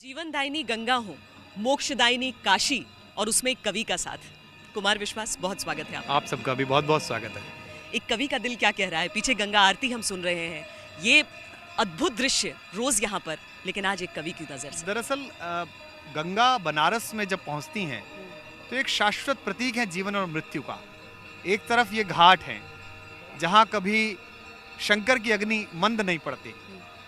जीवनदायिनी गंगा हो, मोक्षदायिनी काशी और उसमें एक कवि का साथ। कुमार विश्वास, बहुत स्वागत है आपका। आप सबका भी बहुत बहुत स्वागत है। एक कवि का दिल क्या कह रहा है, पीछे गंगा आरती हम सुन रहे हैं, ये अद्भुत दृश्य रोज यहाँ पर, लेकिन आज एक कवि की नजर से। दरअसल गंगा बनारस में जब पहुंचती हैं तो एक शाश्वत प्रतीक है जीवन और मृत्यु का। एक तरफ ये घाट है जहां कभी शंकर की अग्नि मंद नहीं पड़ती,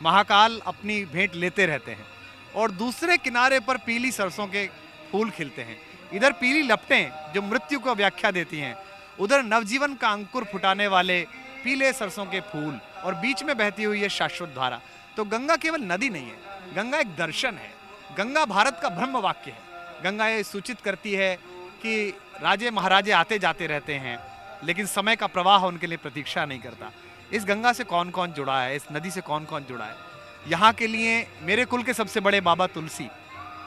महाकाल अपनी भेंट लेते रहते हैं, और दूसरे किनारे पर पीली सरसों के फूल खिलते हैं। इधर पीली लपटें जो मृत्यु को व्याख्या देती हैं, उधर नवजीवन का अंकुर फुटाने वाले पीले सरसों के फूल, और बीच में बहती हुई है शाश्वत धारा। तो गंगा केवल नदी नहीं है, गंगा एक दर्शन है। गंगा भारत का ब्रह्म वाक्य है। गंगा ये सूचित करती है कि राजे महाराजे आते जाते रहते हैं, लेकिन समय का प्रवाह उनके लिए प्रतीक्षा नहीं करता। इस गंगा से कौन कौन जुड़ा है, इस नदी से कौन कौन जुड़ा है? यहाँ के लिए मेरे कुल के सबसे बड़े बाबा तुलसी,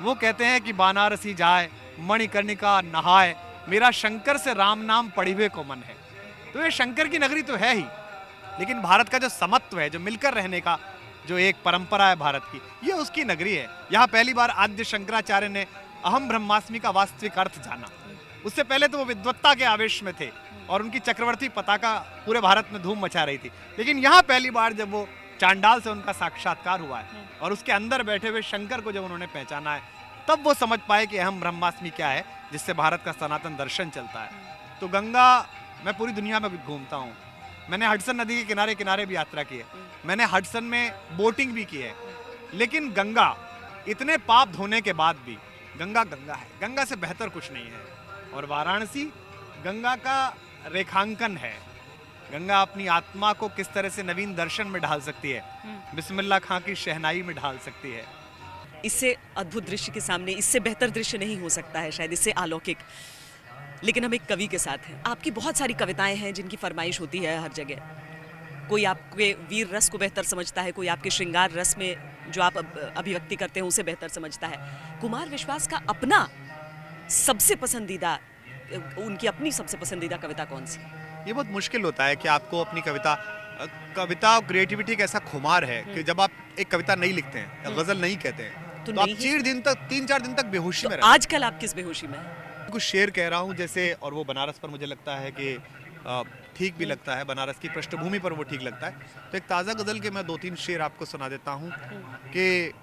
वो कहते हैं कि बनारसी जाए मणिकर्णिका नहाए, मेरा शंकर से राम नाम पढ़िवे को मन है। तो ये शंकर की नगरी तो है ही, लेकिन भारत का जो समत्व है, जो मिलकर रहने का जो एक परंपरा है भारत की, ये उसकी नगरी है। यहाँ पहली बार आद्य शंकराचार्य ने अहम ब्रह्मास्मि का वास्तविक अर्थ जाना। उससे पहले तो वो विद्वत्ता के आवेश में थे और उनकी चक्रवर्ती पताका पूरे भारत में धूम मचा रही थी, लेकिन यहाँ पहली बार जब वो चांडाल से उनका साक्षात्कार हुआ है और उसके अंदर बैठे हुए शंकर को जब उन्होंने पहचाना है, तब वो समझ पाए कि अहम ब्रह्मास्मि क्या है, जिससे भारत का सनातन दर्शन चलता है। तो गंगा, मैं पूरी दुनिया में घूमता हूँ, मैंने हडसन नदी के किनारे किनारे भी यात्रा की है, मैंने हडसन में बोटिंग भी की है, लेकिन गंगा, इतने पाप धोने के बाद भी गंगा गंगा है, गंगा से बेहतर कुछ नहीं है। और वाराणसी गंगा का रेखांकन है। गंगा अपनी आत्मा को किस तरह से नवीन दर्शन में ढाल सकती है, बिस्मिल्लाह खां की शहनाई में ढाल सकती है। इससे अद्भुत दृश्य के सामने इससे बेहतर दृश्य नहीं हो सकता है, शायद इससे अलौकिक। लेकिन हम एक कवि के साथ हैं। आपकी बहुत सारी कविताएं हैं जिनकी फरमाइश होती है हर जगह। कोई आपके वीर रस को बेहतर समझता है, कोई आपके श्रृंगार रस में जो आप अभिव्यक्ति करते हैं उसे बेहतर समझता है। कुमार विश्वास का अपना सबसे पसंदीदा, उनकी अपनी सबसे पसंदीदा कविता कौन सी? ये बहुत मुश्किल होता है कि आपको अपनी कविता और क्रिएटिविटी का ऐसा खुमार है कि जब आप एक कविता नहीं लिखते हैं या गजल नहीं कहते हैं तो आप 3-4 दिन तक बेहोशी में रहते हैं। आजकल आप किस बेहोशी में हैं? कुछ शेर कह रहा हूँ जैसे, और वो बनारस पर मुझे लगता है कि ठीक भी लगता है, बनारस की पृष्ठभूमि पर वो ठीक लगता है। तो एक ताज़ा गजल के मैं 2-3 शेर आपको सुना देता हूँ कि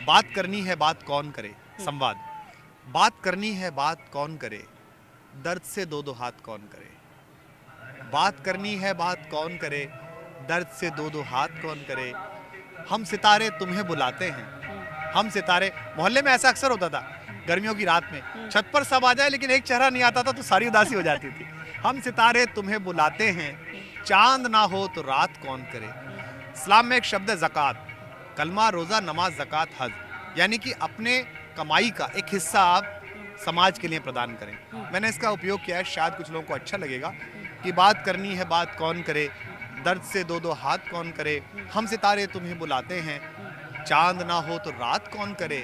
बात करनी है बात कौन करे, संवाद। बात करनी है बात कौन करे, दर्द से दो दो हाथ कौन करे। बात करनी है बात कौन करे, दर्द से दो दो हाथ कौन करे। हम सितारे तुम्हें बुलाते हैं, हम सितारे। मोहल्ले में ऐसा अक्सर होता था, गर्मियों की रात में छत पर सब आ जाए लेकिन एक चेहरा नहीं आता था तो सारी उदासी हो जाती थी। हम सितारे तुम्हें बुलाते हैं, चांद ना हो तो रात कौन करे। इस्लाम में एक शब्द है ज़कात, कलमा, रोज़ा, नमाज, ज़कात, हज, यानी कि अपने कमाई का एक हिस्सा आप समाज के लिए प्रदान करें। मैंने इसका उपयोग किया है, शायद कुछ लोगों को अच्छा लगेगा कि बात करनी है बात कौन करे, दर्द से दो दो हाथ कौन करे। हम सितारे तुम्हें बुलाते हैं, चांद ना हो तो रात कौन करे।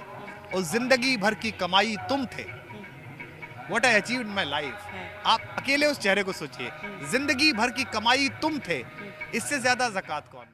और जिंदगी भर की कमाई तुम थे, what I achieved in my life. आप अकेले उस चेहरे को सोचिए, जिंदगी भर की कमाई तुम थे, इससे ज्यादा ज़कात कौन।